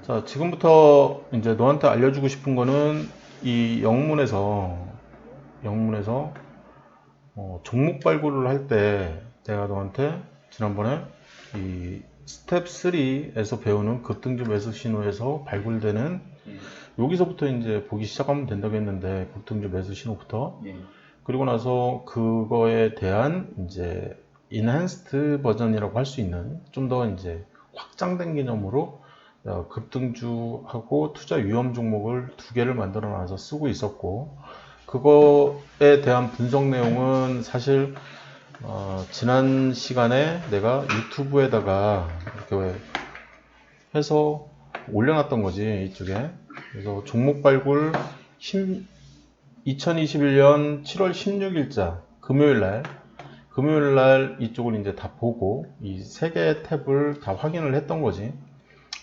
자, 지금부터 이제 너한테 알려주고 싶은 거는 이 영문에서 종목 발굴을 할 때 내가 너한테 지난번에 이 스텝 3에서 배우는 급등주 매수 신호에서 발굴되는 여기서부터 이제 보기 시작하면 된다고 했는데 급등주 매수 신호부터 그리고 나서 그거에 대한 이제 인핸스드 버전이라고 할 수 있는 좀 더 이제 확장된 개념으로 급등주하고 투자 위험 종목을 두 개를 만들어 놔서 쓰고 있었고 그거에 대한 분석 내용은 사실 지난 시간에 내가 유튜브에다가 이렇게 해서 올려놨던 거지 이쪽에. 그래서 종목 발굴 2021년 7월 16일자 금요일날 이쪽을 이제 다 보고 이 세 개의 탭을 다 확인을 했던 거지.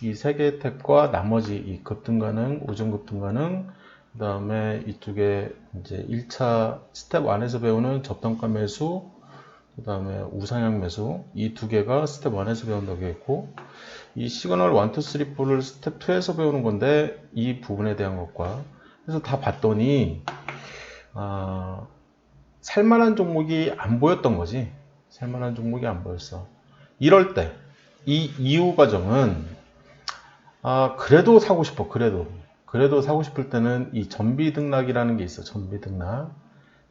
이 세 개의 탭과 나머지 이 급등 가능, 오전 급등 가능, 그 다음에 이쪽에 이제 1차 스텝 1에서 배우는 저평가 매수, 그 다음에 우상향 매수, 이 두 개가 스텝 1에서 배운다고 했고, 이 시그널 1, 2, 3, 4를 스텝 2에서 배우는 건데, 이 부분에 대한 것과, 그래서 다 봤더니, 살만한 종목이 안 보였던 거지. 살만한 종목이 안 보였어. 이럴 때, 이 이후 과정은, 그래도 사고 싶어. 그래도 사고 싶을 때는 이 전비등락이라는 게 있어. 전비등락.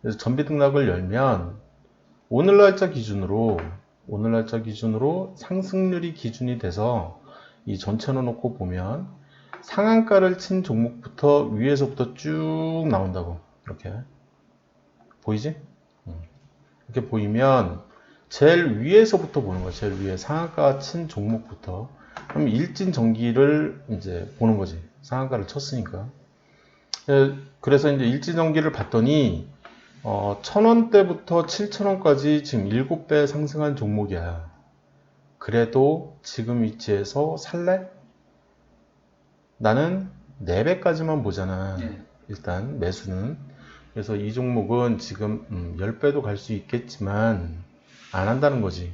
그래서 전비등락을 열면 오늘날짜 기준으로 상승률이 기준이 돼서 이 전체로 놓고 보면 상한가를 친 종목부터 위에서부터 쭉 나온다고. 이렇게 보이지? 이렇게 보이면 제일 위에서부터 보는 거야. 제일 위에 상한가 친 종목부터. 그럼 일진 전기를 이제 보는 거지. 상한가를 쳤으니까. 그래서 이제 일진 전기를 봤더니 1,000원대부터 7,000원까지 지금 7배 상승한 종목이야. 그래도 지금 위치에서 살래? 나는 4배까지만 보잖아. 일단 매수는. 그래서 이 종목은 지금 10배도 갈 수 있겠지만 안 한다는 거지.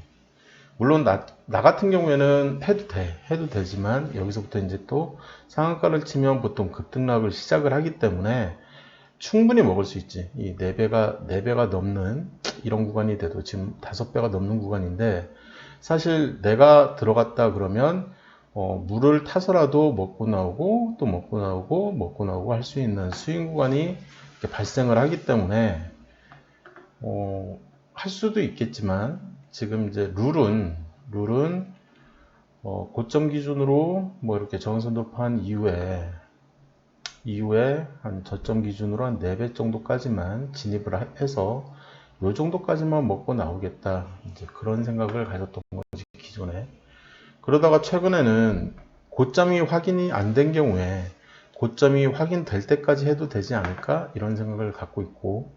물론 나 같은 경우에는 해도 되지만 여기서부터 이제 또 상한가를 치면 보통 급등락을 시작을 하기 때문에 충분히 먹을 수 있지. 이 4배가 넘는 이런 구간이 돼도 지금 5배가 넘는 구간인데 사실 내가 들어갔다 그러면 물을 타서라도 먹고 나오고 또 먹고 나오고 할 수 있는 수익 구간이 이렇게 발생을 하기 때문에 할 수도 있겠지만 지금 이제 룰은 고점 기준으로 뭐 이렇게 저항선 돌파한 이후에 한 저점 기준으로 한 4배 정도까지만 진입을 해서 요 정도까지만 먹고 나오겠다. 이제 그런 생각을 가졌던 거지, 기존에. 그러다가 최근에는 고점이 확인이 안 된 경우에 고점이 확인될 때까지 해도 되지 않을까? 이런 생각을 갖고 있고,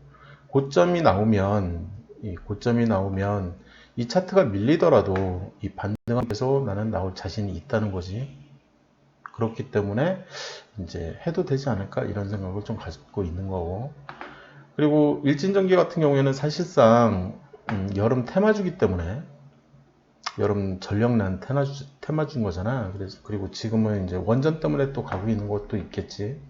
고점이 나오면 이 차트가 밀리더라도 이 반등에서 나는 나올 자신이 있다는 거지. 그렇기 때문에 이제 해도 되지 않을까 이런 생각을 좀 가지고 있는 거고. 그리고 일진전기 같은 경우에는 사실상 여름 테마주기 때문에 여름 전력난 테마주인 거잖아. 그래서 그리고 지금은 이제 원전 때문에 또 가고 있는 것도 있겠지.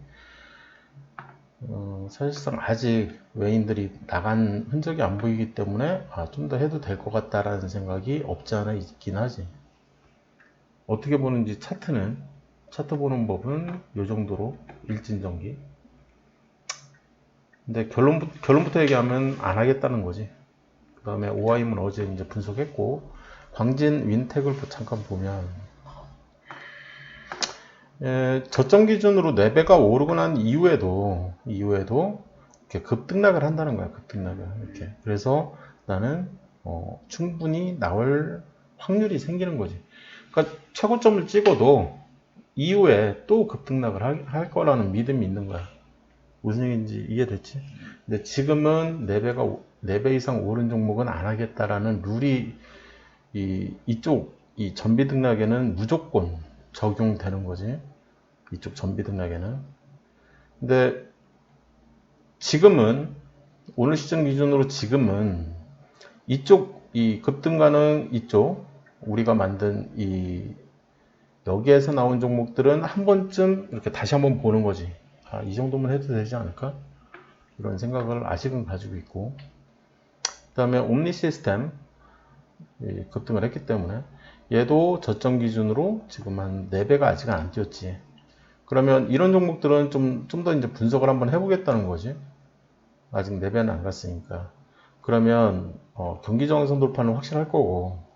사실상 아직 외인들이 나간 흔적이 안 보이기 때문에 좀 더 해도 될 것 같다라는 생각이 없지 않아 있긴 하지. 어떻게 보는지 차트 보는 법은 요 정도로 일진전기. 근데 결론부터 얘기하면 안 하겠다는 거지. 그 다음에 OIM은 어제 이제 분석했고, 광진 윈텍을 잠깐 보면, 저점 기준으로 4배가 오르고 난 이후에도 이렇게 급등락을 한다는 거야, 급등락을. 이렇게. 그래서 나는, 충분히 나올 확률이 생기는 거지. 그러니까 최고점을 찍어도 이후에 또 급등락을 할 거라는 믿음이 있는 거야. 무슨 얘기인지 이해됐지? 근데 지금은 4배 이상 오른 종목은 안 하겠다라는 룰이 이 전비등락에는 무조건 적용되는 거지. 이쪽 전비등락에는. 근데 지금은 오늘 시점 기준으로 지금은 이 급등 가능 이쪽 우리가 만든 이 여기에서 나온 종목들은 한 번쯤 이렇게 다시 한번 보는 거지. 아, 이 정도면 해도 되지 않을까? 이런 생각을 아직은 가지고 있고, 그 다음에 옴니 시스템 급등을 했기 때문에 얘도 저점 기준으로 지금 한 4배가 아직은 안 뛰었지. 그러면 이런 종목들은 좀 더 이제 분석을 한번 해보겠다는 거지. 아직 4배는 안 갔으니까. 그러면 경기정선 돌파는 확실할 거고,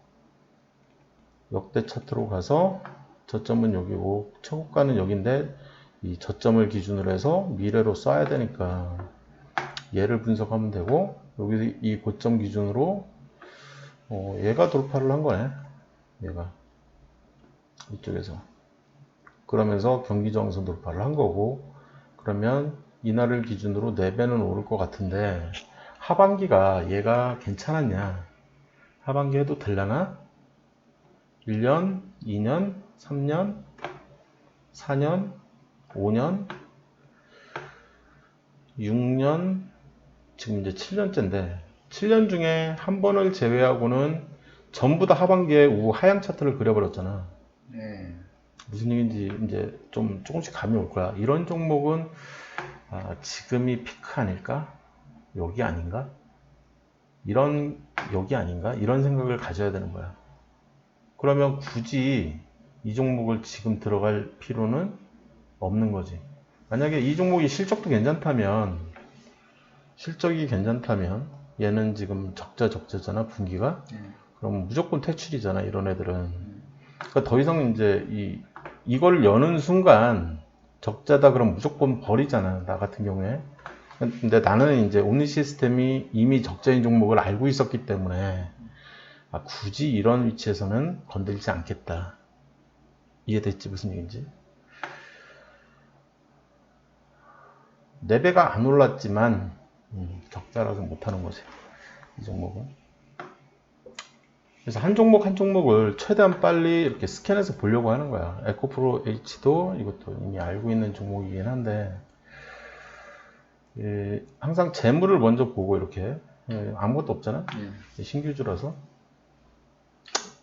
역대 차트로 가서 저점은 여기고 최고가는 여긴데 이 저점을 기준으로 해서 미래로 쏴야 되니까 얘를 분석하면 되고, 여기 이 고점 기준으로 얘가 돌파를 한 거네. 얘가 이쪽에서 그러면서 경기정선 돌파를 한 거고, 그러면 이날을 기준으로 4배는 오를 것 같은데 하반기가 얘가 괜찮았냐? 하반기 해도 되려나? 1년, 2년, 3년, 4년, 5년, 6년, 지금 이제 7년째인데 7년 중에 한 번을 제외하고는 전부 다 하반기에 하향 차트를 그려버렸잖아. 네. 무슨 얘기인지 이제 조금씩 감이 올 거야. 이런 종목은 지금이 피크 아닐까? 여기 아닌가? 여기 아닌가? 이런 생각을 가져야 되는 거야. 그러면 굳이 이 종목을 지금 들어갈 필요는 없는 거지. 만약에 이 종목이 실적도 괜찮다면, 실적이 괜찮다면, 얘는 지금 적자잖아, 분기가? 그럼 무조건 퇴출이잖아, 이런 애들은. 그러니까 더 이상 이제 이걸 여는 순간 적자다 그럼 무조건 버리잖아, 나 같은 경우에. 근데 나는 이제 옴니 시스템이 이미 적자인 종목을 알고 있었기 때문에 굳이 이런 위치에서는 건들지 않겠다. 이해됐지? 무슨 얘기인지? 4배가 안 올랐지만 적자라서 못하는 거지, 이 종목은. 그래서 한 종목 한 종목을 최대한 빨리 이렇게 스캔해서 보려고 하는 거야. 에코프로 H도 이것도 이미 알고 있는 종목이긴 한데, 항상 재물을 먼저 보고 이렇게, 아무것도 없잖아. 신규주라서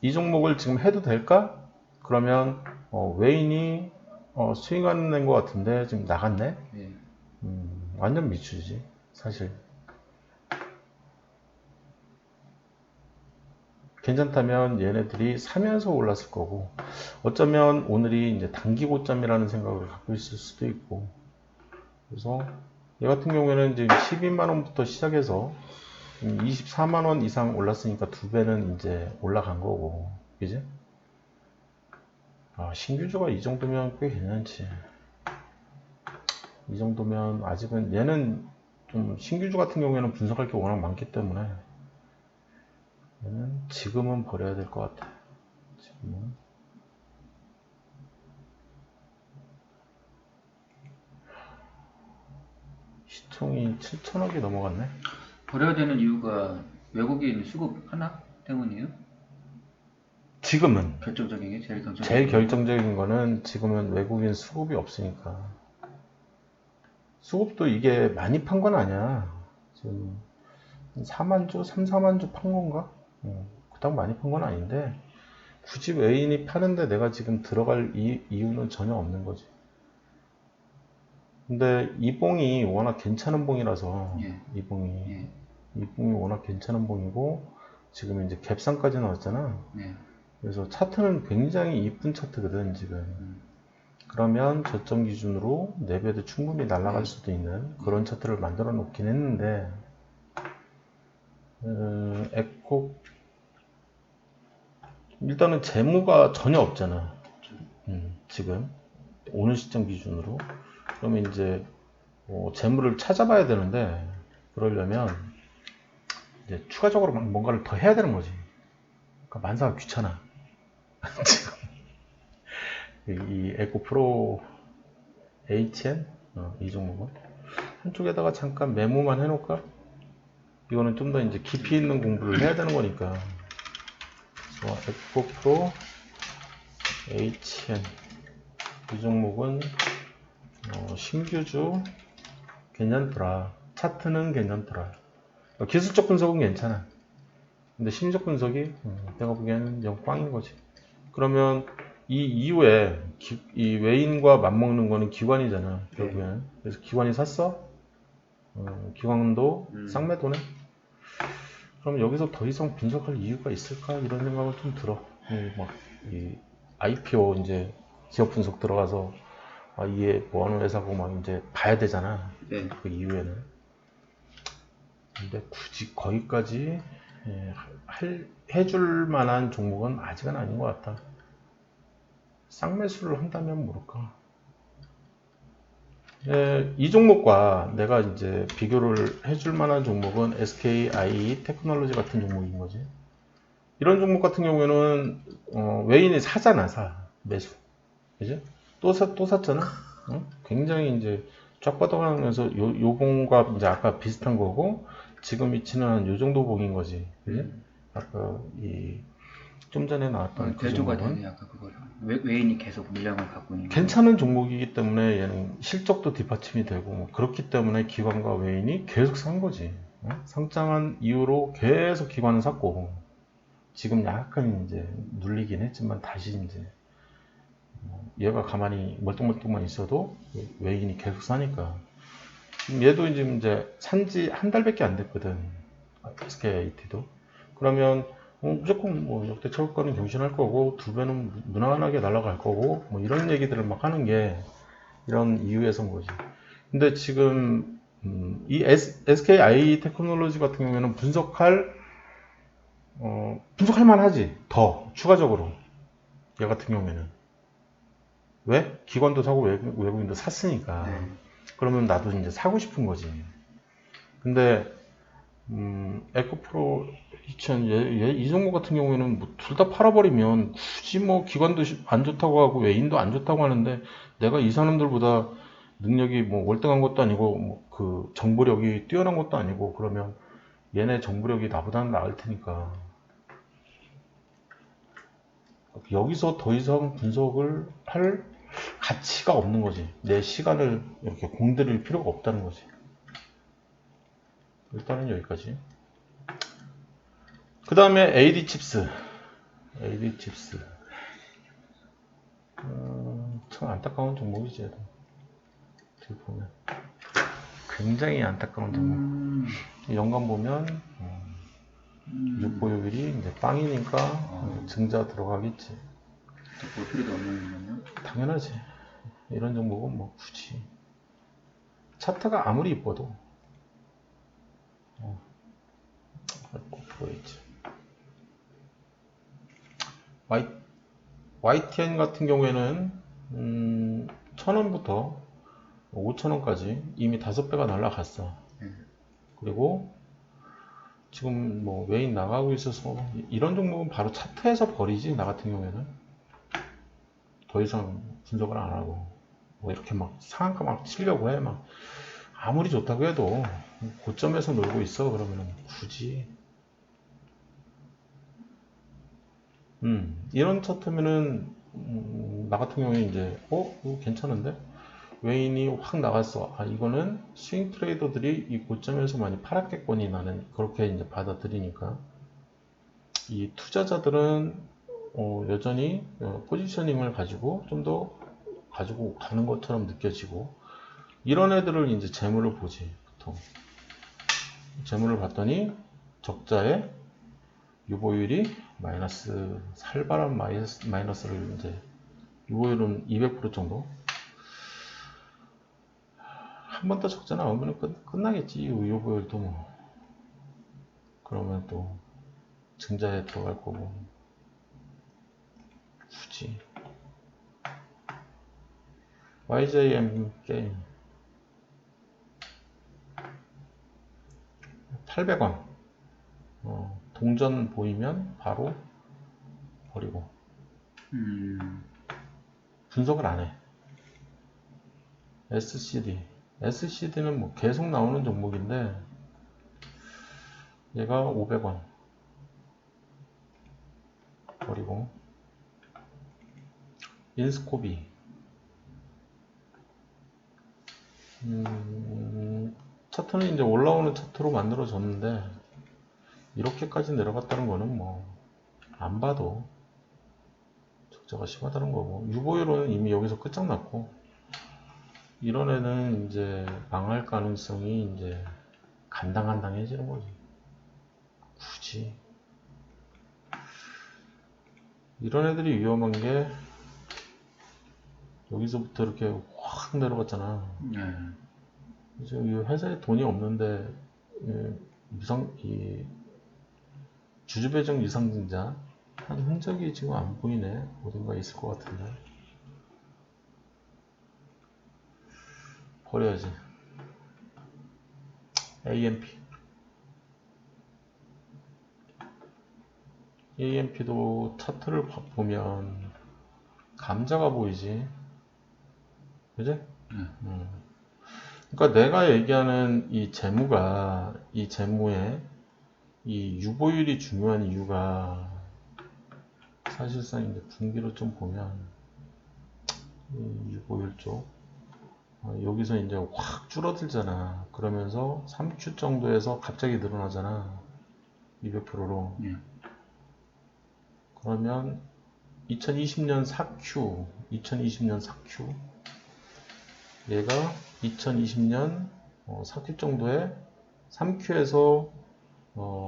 이 종목을 지금 해도 될까? 그러면 외인이 스윙하는 것 같은데 지금 나갔네. 완전 미추지 사실. 괜찮다면 얘네들이 사면서 올랐을 거고, 어쩌면 오늘이 이제 단기 고점이라는 생각을 갖고 있을 수도 있고. 그래서 얘 같은 경우에는 지금 12만원부터 시작해서 24만원 이상 올랐으니까 2배는 이제 올라간 거고, 그지? 신규주가 이 정도면 꽤 괜찮지. 이 정도면 아직은, 얘는 좀 신규주 같은 경우에는 분석할 게 워낙 많기 때문에 얘는 지금은 버려야 될 것 같아. 지금은. 시총이 7천억이 넘어갔네. 버려야 되는 이유가 외국인 수급 하나 때문이에요? 지금은 결정적인 게 제일 결정적인 제일 결정적인 거는 지금은 외국인 수급이 없으니까. 수급도 이게 많이 판 건 아니야. 지금 4만 주, 3, 4만 주 판 건가? 그닥 많이 판 건 아닌데 굳이 외인이 파는데 내가 지금 들어갈 이유는 전혀 없는 거지. 근데 이 봉이 워낙 괜찮은 봉이라서, 이 봉이 워낙 괜찮은 봉이고 지금 이제 갭상까지 나왔잖아. 그래서 차트는 굉장히 이쁜 차트거든 지금. 그러면 저점 기준으로 4배도 충분히 날아갈 수도 있는 그런 차트를 만들어 놓긴 했는데, 에코 일단은 재무가 전혀 없잖아. 지금 오늘 시점 기준으로. 그러면 이제 재무를 찾아봐야 되는데, 그러려면 이제 추가적으로 뭔가를 더 해야 되는 거지. 그러니까 만사가 귀찮아. 지금 이 에코프로 HN 이 종목은 한쪽에다가 잠깐 메모만 해놓을까? 이거는 좀 더 이제 깊이 있는 공부를 해야 되는 거니까. 에코프로 HN 이 종목은 신규주 괜찮더라. 차트는 괜찮더라. 기술적 분석은 괜찮아. 근데 심리적 분석이 내가 보기에는 영 꽝인 거지. 그러면 이 이후에 이 외인과 맞먹는 거는 기관이잖아, 결국에는. 그래서 기관이 샀어? 기관도 쌍매도네? 그럼 여기서 더 이상 분석할 이유가 있을까? 이런 생각을 좀 들어. 이 IPO 이제 기업 분석 들어가서 이게 뭐 어느 회사고 막 이제 봐야 되잖아. 그 이후에는. 근데 굳이 거기까지 해줄 만한 종목은 아직은 아닌 것 같다. 쌍매수를 한다면 모를까. 이 종목과 내가 이제 비교를 해줄 만한 종목은 SKI 테크놀로지 같은 종목인 거지. 이런 종목 같은 경우에는 외인이 사잖아, 매수. 그지? 또 샀잖아. 굉장히 이제 쫙 뻗어가면서 요봉과 이제 아까 비슷한 거고 지금 위치는 요 정도 봉인 거지. 그지? 아까 좀 전에 나왔던 그 대조가 종목은 되네, 아까 그거랑. 외인이 계속 물량을 갖고 있는. 괜찮은 종목이기 때문에 얘는 실적도 뒷받침이 되고 뭐 그렇기 때문에 기관과 외인이 계속 산 거지. 상장한 이후로 계속 기관은 샀고 지금 약간 이제 눌리긴 했지만 다시 이제 얘가 가만히 멀뚱멀뚱만 있어도 외인이 계속 사니까 얘도 이제 산지 한 달밖에 안 됐거든. SKIT도. 그러면 무조건 뭐 역대 최고가는 경신할 거고 두 배는 무난하게 날아갈 거고 뭐 이런 얘기들을 막 하는 게 이런 이유에서인 거지. 근데 지금 이 SKI 테크놀로지 같은 경우에는 분석할 만하지. 더 추가적으로 얘 같은 경우에는 왜? 기관도 사고 외국인도 샀으니까. 그러면 나도 이제 사고 싶은 거지. 근데 에코프로 2000, 이 종목 같은 경우에는 뭐 둘 다 팔아버리면 굳이 뭐 기관도 안 좋다고 하고 외인도 안 좋다고 하는데 내가 이 사람들보다 능력이 뭐 월등한 것도 아니고 뭐 그 정보력이 뛰어난 것도 아니고 그러면 얘네 정보력이 나보다는 나을 테니까 여기서 더 이상 분석을 할 가치가 없는 거지. 내 시간을 이렇게 공들일 필요가 없다는 거지. 일단은 여기까지. 그 다음에 AD 칩스. 참 안타까운 종목이지. 얘도. 어떻게 보면 굉장히 안타까운 종목. 연간 보면 6보유율이 이제 빵이니까 증자 들어가겠지. 볼 필요도 없는 거면? 당연하지. 이런 종목은 뭐 굳이 차트가 아무리 이뻐도 꼭 보이지. YTN 같은 경우에는 1000원부터 5000원까지 이미 5배가 날라갔어. 그리고 지금 뭐 외인 나가고 있어서 이런 종목은 바로 차트에서 버리지. 나 같은 경우에는 더 이상 분석을 안 하고 뭐 이렇게 막 상한가 막 치려고 해. 막 아무리 좋다고 해도 고점에서 놀고 있어. 그러면 굳이 이런 차트면은 나 같은 경우에 이제 이거 괜찮은데 외인이 확 나갔어. 이거는 스윙 트레이더들이 이 고점에서 많이 팔았겠거니 나는 그렇게 이제 받아들이니까 이 투자자들은 여전히 포지셔닝을 가지고 좀 더 가지고 가는 것처럼 느껴지고 이런 애들을 이제 재물을 보지. 보통 재물을 봤더니 적자에 유보율이 마이너스 살벌한 마이너스를 이제 유보율은 200% 정도. 한 번 더 적자 나오면 끝나겠지. 유보율도 뭐. 그러면 또 증자에 들어갈 거고. 굳이. YJM 게임 800원. 동전 보이면 바로 버리고. 분석을 안 해. SCD는 뭐 계속 나오는 종목인데 얘가 500원 버리고. 인스코비 차트는 이제 올라오는 차트로 만들어졌는데 이렇게까지 내려갔다는 거는 뭐 안 봐도 적자가 심하다는 거고, 유보율은 이미 여기서 끝장났고, 이런 애는 이제 망할 가능성이 이제 간당간당해지는 거지. 굳이. 이런 애들이 위험한 게, 여기서부터 이렇게 확 내려갔잖아. 지금 이 회사에 돈이 없는데, 이 주주배정 유상증자 한 흔적이 지금 안 보이네. 어딘가 있을 것 같은데. 버려야지. AMP도 차트를 보면 감자가 보이지. 그지? 그러니까 내가 얘기하는 이 재무가, 이 재무에 이 유보율이 중요한 이유가 사실상 이제 분기로 좀 보면 이 유보율 쪽 여기서 이제 확 줄어들잖아. 그러면서 3Q 정도에서 갑자기 늘어나잖아. 200%로. 그러면 2020년 4Q 얘가 2020년 4Q 정도에 3Q에서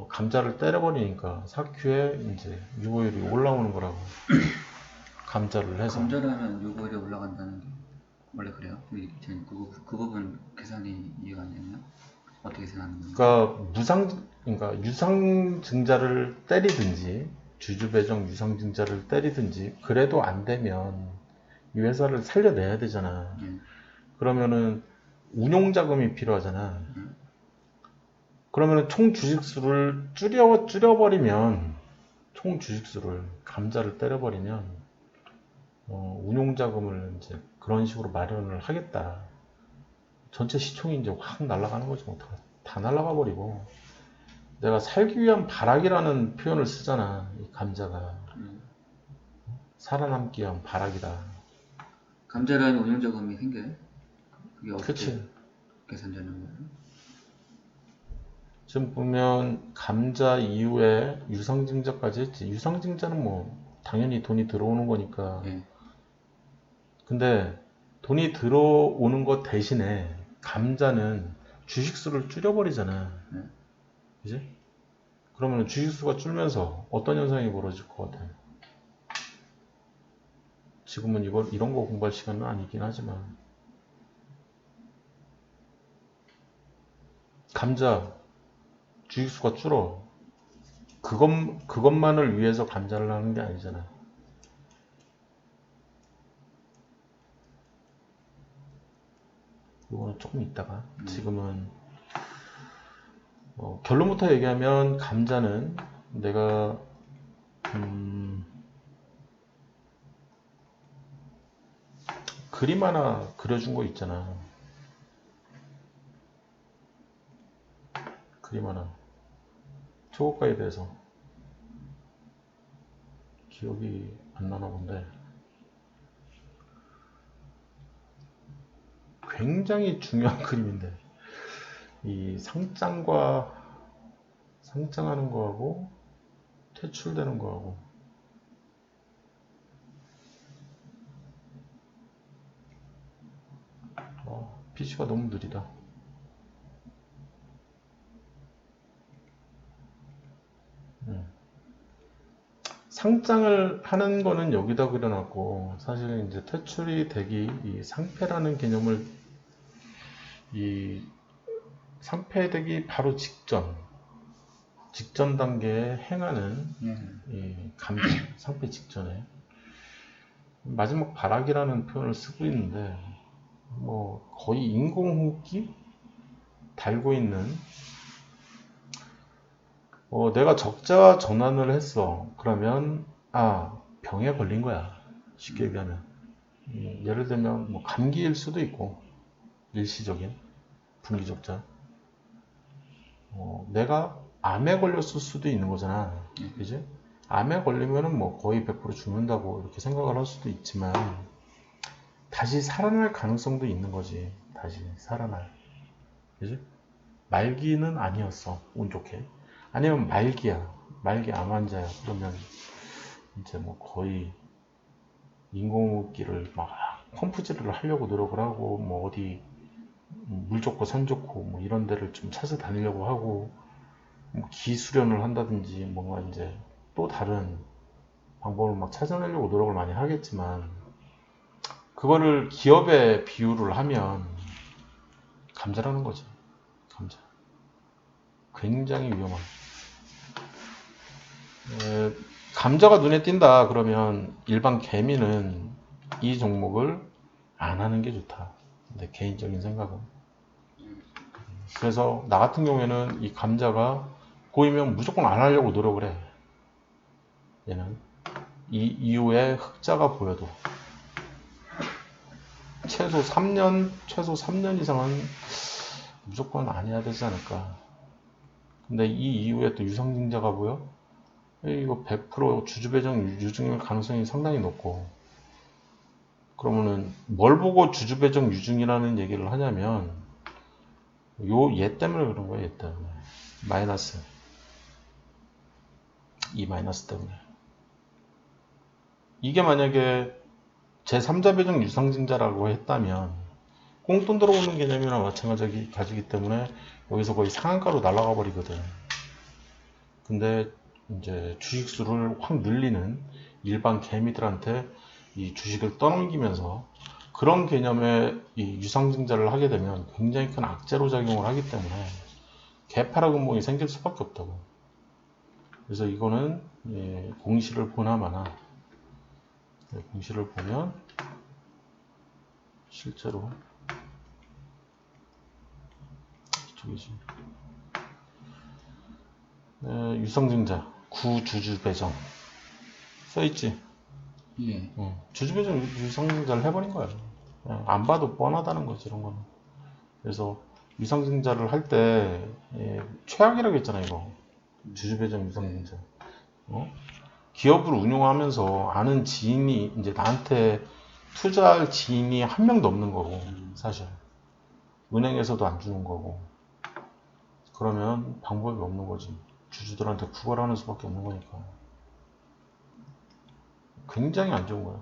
감자를 때려버리니까 4Q에 이제 유보율이 올라오는 거라고. 감자를 해서. 감자라면 유보율이 올라간다는 게 원래 그래요? 그 부분 계산이 이해가 안 되네요. 어떻게 생각하는 건가요? 그러니까 유상증자를 때리든지 주주배정 유상증자를 때리든지 그래도 안 되면 이 회사를 살려내야 되잖아. 그러면은 운용자금이 필요하잖아. 그러면은 총 주식수를 줄여버리면 총 주식수를 감자를 때려버리면 운용자금을 이제 그런 식으로 마련을 하겠다. 전체 시총이 이제 확 날아가는 거지 뭐. 다 날아가 버리고. 내가 살기 위한 발악이라는 표현을 쓰잖아. 이 감자가. 살아남기 위한 발악이다. 감자라는 운용자금이 생겨요? 그게 어떻게 그치. 계산되는 거예요? 지금 보면 감자 이후에 유상증자까지 했지. 유상증자는 뭐 당연히 돈이 들어오는 거니까. 근데 돈이 들어오는 것 대신에 감자는 주식수를 줄여버리잖아. 그지? 그러면 주식수가 줄면서 어떤 현상이 벌어질 것 같아? 지금은 이런 거 공부할 시간은 아니긴 하지만. 감자 주식수가 줄어. 그것만을 위해서 감자를 하는 게 아니잖아. 이거는 조금 있다가. 지금은 결론부터 얘기하면 감자는 내가 그림 하나 그려준 거 있잖아. 그림 하나. 초고가에 대해서 기억이 안 나나 본데 굉장히 중요한 그림인데 이 상장하는 거하고 퇴출되는 거하고 PC가 너무 느리다. 상장을 하는 거는 여기다 그려놨고 사실 이제 퇴출이 되기 이 상패라는 개념을 이 상패되기 바로 직전 단계에 행하는 이 감자 상패 직전에 마지막 발악이라는 표현을 쓰고 있는데 뭐 거의 인공호흡기 달고 있는 내가 적자 전환을 했어. 그러면 병에 걸린 거야. 쉽게 얘기하면 예를 들면 뭐 감기일 수도 있고 일시적인 분기적자. 내가 암에 걸렸을 수도 있는 거잖아. 그지? 암에 걸리면은 뭐 거의 100% 죽는다고 이렇게 생각을 할 수도 있지만 다시 살아날 가능성도 있는 거지. 다시 살아날. 그지? 말기는 아니었어. 운 좋게. 아니면 말기 암 환자야. 그러면 이제 뭐 거의 인공호흡기를 막 펌프질을 하려고 노력을 하고 뭐 어디 물 좋고 산 좋고 뭐 이런 데를 좀 찾아다니려고 하고 뭐 기수련을 한다든지 뭔가 이제 또 다른 방법을 막 찾아내려고 노력을 많이 하겠지만 그거를 기업에 비유를 하면 감자라는 거지. 감자. 굉장히 위험한. 감자가 눈에 띈다 그러면 일반 개미는 이 종목을 안 하는 게 좋다. 내 개인적인 생각은. 그래서 나 같은 경우에는 이 감자가 보이면 무조건 안 하려고 노력을 해. 얘는 이 이후에 흑자가 보여도 최소 3년 이상은 무조건 안 해야 되지 않을까. 근데 이 이후에 또 유상증자가 보여? 이거 100% 주주배정 유증일 가능성이 상당히 높고, 그러면은 뭘 보고 주주배정 유증이라는 얘기를 하냐면 얘 때문에 그런 거야. 얘 때문에 마이너스 이 마이너스 때문에. 이게 만약에 제3자 배정 유상증자라고 했다면 꽁돈 들어오는 개념이랑 마찬가지기 때문에 여기서 거의 상한가로 날아가 버리거든. 근데 이제 주식수를 확 늘리는 일반 개미들한테 이 주식을 떠넘기면서 그런 개념의 이 유상증자를 하게 되면 굉장히 큰 악재로 작용을 하기 때문에 개파락 음봉이 생길 수밖에 없다고. 그래서 이거는 공시를 보나마나 공시를 보면 실제로 이쪽이지. 유상증자 구주주 배정 써있지. 예. 주주 배정 유상증자를 해버린 거야. 안 봐도 뻔하다는 거지 이런 거는. 그래서 유상증자를 할 때 최악이라고 했잖아 이거. 주주 배정 유상증자. 기업을 운영하면서 아는 지인이 이제 나한테 투자할 지인이 한 명도 없는 거고 사실 은행에서도 안 주는 거고 그러면 방법이 없는 거지. 주주들한테 구걸하는 수밖에 없는 거니까. 굉장히 안 좋은 거야.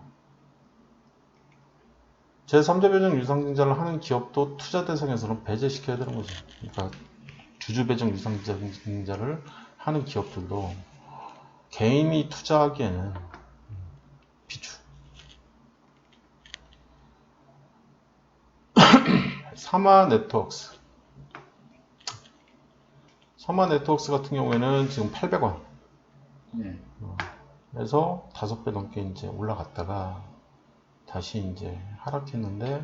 제3자 배정 유상증자를 하는 기업도 투자 대상에서는 배제시켜야 되는 거지. 그러니까 주주 배정 유상증자를 하는 기업들도 개인이 투자하기에는 비추. 사마 네트워크스. 사마 네트워크스 같은 경우에는 지금 800원. 네. 그래서 5배 넘게 이제 올라갔다가 다시 이제 하락했는데,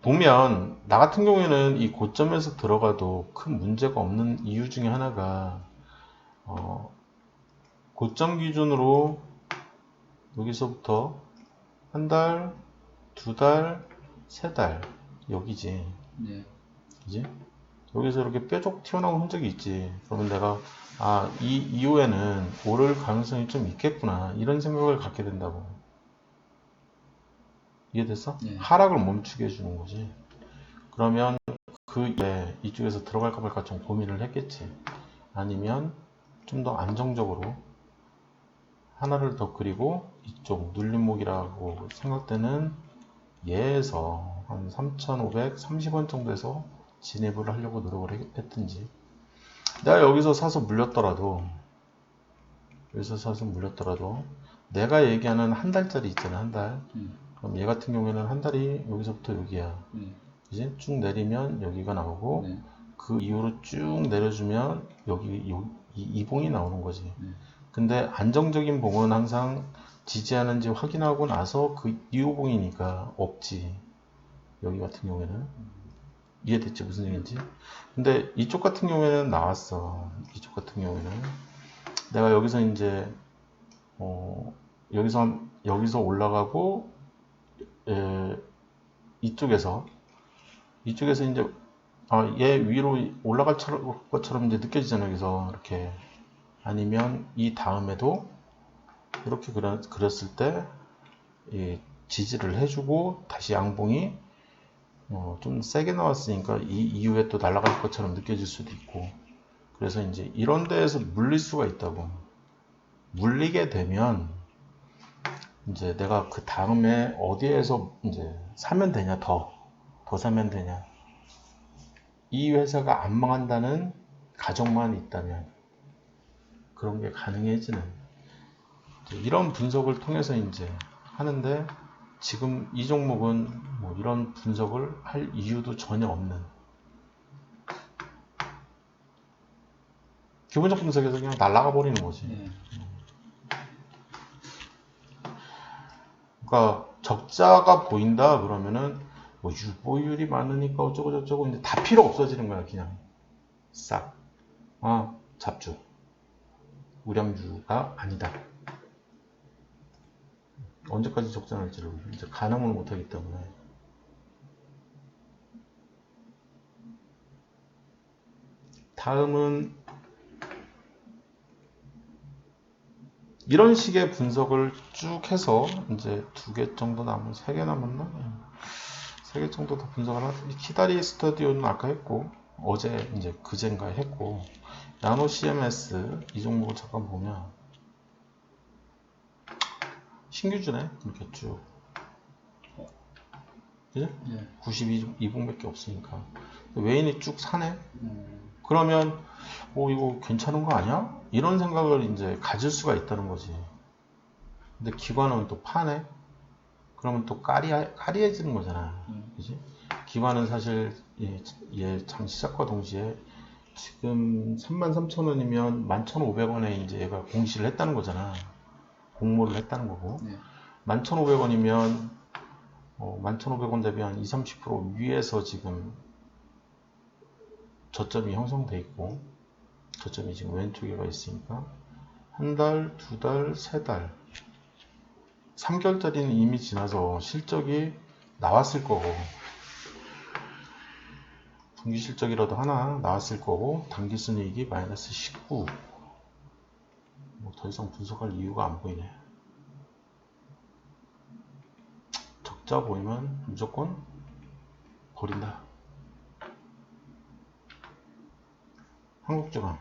보면, 나 같은 경우에는 이 고점에서 들어가도 큰 문제가 없는 이유 중에 하나가, 고점 기준으로 여기서부터 한 달, 두 달, 세 달, 여기지. 네. 그지? 여기서 이렇게 뾰족 튀어나온 흔적이 있지. 그러면 내가, 이 이후에는 오를 가능성이 좀 있겠구나. 이런 생각을 갖게 된다고. 이해됐어? 네. 하락을 멈추게 해주는 거지. 그러면 이쪽에서 들어갈까 말까 좀 고민을 했겠지. 아니면 좀 더 안정적으로 하나를 더 그리고 이쪽 눌림목이라고 생각되는 얘에서 한 3,530원 정도에서 진입을 하려고 노력을 했든지, 내가 여기서 사서 물렸더라도 내가 얘기하는 한 달짜리 있잖아. 한 달. 그럼 얘 같은 경우에는 한 달이 여기서부터 여기야. 이제 쭉 내리면 여기가 나오고, 네. 그 이후로 쭉 내려주면 이 봉이 나오는 거지. 근데 안정적인 봉은 항상 지지하는지 확인하고 나서 그 이후 봉이니까 없지. 여기 같은 경우에는. 이해됐지? 무슨 얘기인지? 근데 이쪽 같은 경우에는 나왔어. 이쪽 같은 경우에는 내가 여기서 이제 여기서 올라가고 이쪽에서 이제 얘 위로 올라갈 것처럼 이제 느껴지잖아요. 여기서 이렇게. 아니면 이 다음에도 이렇게 그렸을 때 지지를 해주고 다시 양봉이 좀 세게 나왔으니까 이 이후에 또 날아갈 것처럼 느껴질 수도 있고, 그래서 이제 이런 데에서 물릴 수가 있다고. 물리게 되면 이제 내가 그 다음에 어디에서 이제 사면 되냐, 더 사면 되냐. 이 회사가 안 망한다는 가정만 있다면 그런 게 가능해지는 이런 분석을 통해서 이제 하는데 지금 이 종목은 뭐 이런 분석을 할 이유도 전혀 없는 기본적 분석에서 그냥 날아가 버리는 거지. 그러니까 적자가 보인다 그러면은 뭐 유보율이 많으니까 어쩌고 저쩌고 이제 다 필요 없어지는 거야. 그냥 싹 잡주 우량주가 아니다. 언제까지 적자 날지를 이제 가늠을 못하기 때문에. 다음은 이런 식의 분석을 쭉 해서 이제 2개 정도 남은 3개 남았나? 3개 정도 더 분석을 하죠. 키다리 스터디오는 아까 했고 어제 이제 그젠가 했고 나노 CMS 이 종목을 잠깐 보면 신규주네 이렇게 쭉 그죠? 92분밖에 없으니까 외인이 쭉 사네. 그러면 이거 괜찮은 거 아니야? 이런 생각을 이제 가질 수가 있다는 거지. 근데 기관은 또 파네. 그러면 또 까리해지는 거잖아. 그지? 기관은 사실 장 시작과 동시에 지금 33,000원이면 11,500원에 이제 얘가 공시를 했다는 거잖아. 공모를 했다는 거고. 11,500원이면 11,500원 대비 한 20, 30% 위에서 지금 저점이 형성돼 있고 저점이 지금 왼쪽에가 있으니까 한 달, 2달, 3달 3개월짜리는 이미 지나서 실적이 나왔을 거고 분기 실적이라도 하나 나왔을 거고 당기순이익이 마이너스 19 뭐 더 이상 분석할 이유가 안 보이네. 적자 보이면 무조건 버린다. 한국주간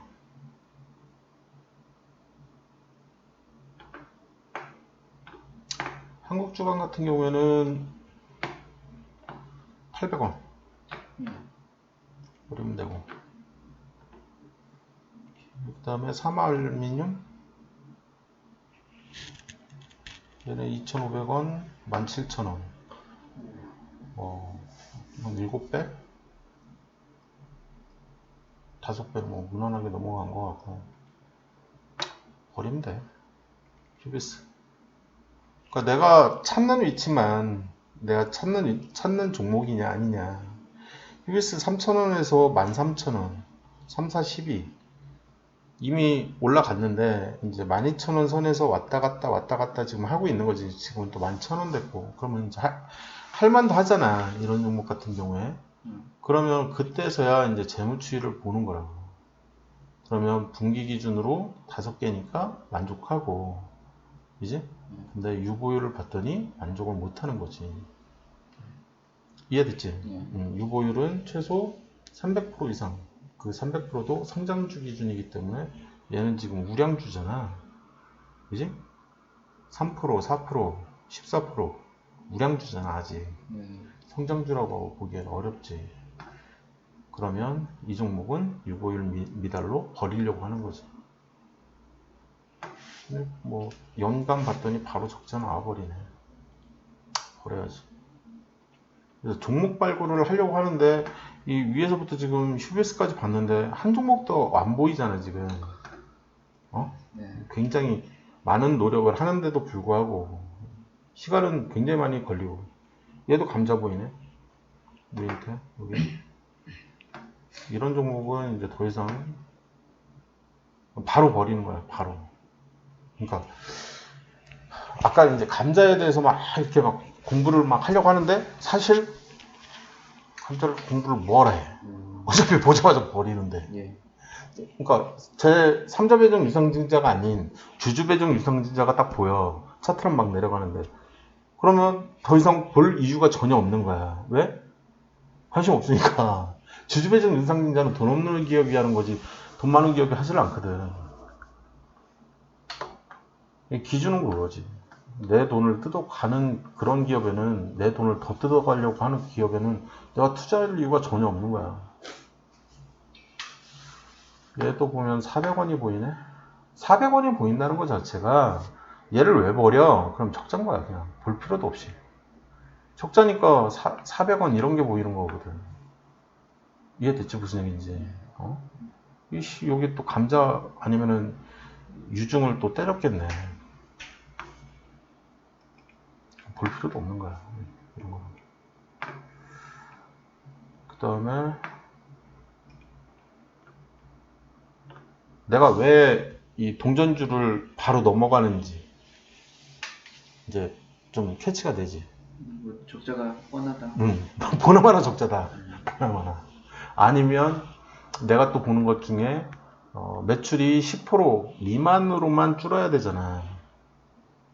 같은 경우에는 800원 버리면 되고 그 다음에 사마알루미늄 얘는 2,500원 17,000원 한 7배? 5배로 뭐 무난하게 넘어간 것 같고 버리면 돼. 휴비스 그러니까 내가 찾는 위치만 내가 찾는 종목이냐 아니냐. 휴비스 3,000원에서 13,000원 3, 4, 12 이미 올라갔는데 이제 12,000원 선에서 왔다 갔다 지금 하고 있는 거지. 지금은 또 11,000원 됐고 그러면 이제 할만도 하잖아. 이런 종목 같은 경우에. 그러면 그때서야 이제 재무추이를 보는 거라고. 그러면 분기 기준으로 5개니까 만족하고 이제 근데 유보율을 봤더니 만족을 못하는 거지. 이해됐지? 유보율은 최소 300% 이상. 그 300%도 성장주 기준이기 때문에 얘는 지금 우량주잖아. 그지? 3%, 4%, 14% 우량주잖아 아직. 성장주라고 보기엔 어렵지. 그러면 이 종목은 유보율 미달로 버리려고 하는 거지. 근데 뭐 연간 봤더니 바로 적자 나와버리네. 버려야지. 그래서 종목 발굴을 하려고 하는데 이 위에서부터 지금 휴베스까지 봤는데 한 종목도 안 보이잖아 지금. 굉장히 많은 노력을 하는데도 불구하고 시간은 굉장히 많이 걸리고 얘도 감자 보이네. 밑에 여기 이런 종목은 이제 더 이상 바로 버리는 거야. 바로. 그러니까 아까 이제 감자에 대해서 막 이렇게 막 공부를 막 하려고 하는데 사실 감자를 공부를 뭐라 해. 어차피 보자마자 버리는데. 그러니까 제 3자 배정 유상증자가 아닌 주주 배정 유상증자가 딱 보여. 차트랑 막 내려가는데. 그러면 더 이상 볼 이유가 전혀 없는 거야. 왜? 관심 없으니까. 주주 배정 유상증자는 돈 없는 기업이 하는 거지. 돈 많은 기업이 하질 않거든. 기준은 그거지. 내 돈을 뜯어가는 그런 기업에는, 내 돈을 더 뜯어가려고 하는 기업에는 내가 투자할 이유가 전혀 없는 거야. 얘도 보면 400원이 보이네? 400원이 보인다는 것 자체가 얘를 왜 버려? 그럼 적자인 거야. 그냥 볼 필요도 없이. 적자니까 400원 이런 게 보이는 거거든. 이해됐지? 무슨 얘기인지. 여기 또 감자 아니면은 유중을 또 때렸겠네. 볼 필요도 없는 거야. 이런 거. 그 다음에 내가 왜 이 동전주를 바로 넘어가는지 이제 좀 캐치가 되지. 뭐 적자가 뻔하다. 보나마나 적자다. 보나마나. 아니면 내가 또 보는 것 중에 매출이 10% 미만으로만 줄어야 되잖아.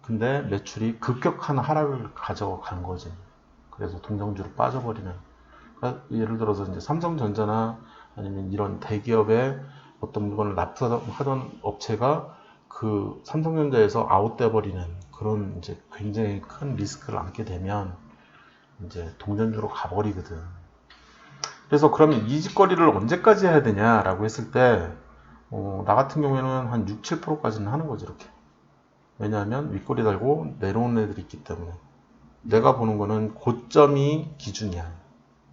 근데 매출이 급격한 하락을 가져간 거지. 그래서 동전주로 빠져버리는. 그러니까 예를 들어서 이제 삼성전자나 아니면 이런 대기업의 어떤 물건을 납품하던 업체가 그 삼성전자에서 아웃돼 버리는 그런 이제 굉장히 큰 리스크를 안게 되면 이제 동전주로 가버리거든. 그래서 그러면 이 짓거리를 언제까지 해야 되냐라고 했을 때, 나 같은 경우에는 한 6, 7%까지는 하는 거지, 이렇게. 왜냐하면 윗꼬리 달고 내려오는 애들이 있기 때문에. 내가 보는 거는 고점이 기준이야.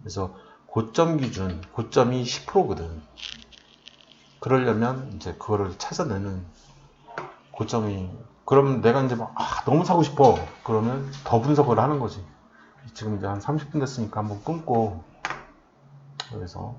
그래서 고점 기준, 고점이 10%거든. 그러려면 이제 그거를 찾아내는 고점이, 그럼 내가 이제 막, 너무 사고 싶어. 그러면 더 분석을 하는 거지. 지금 이제 한 30분 됐으니까 한번 끊고, 그래서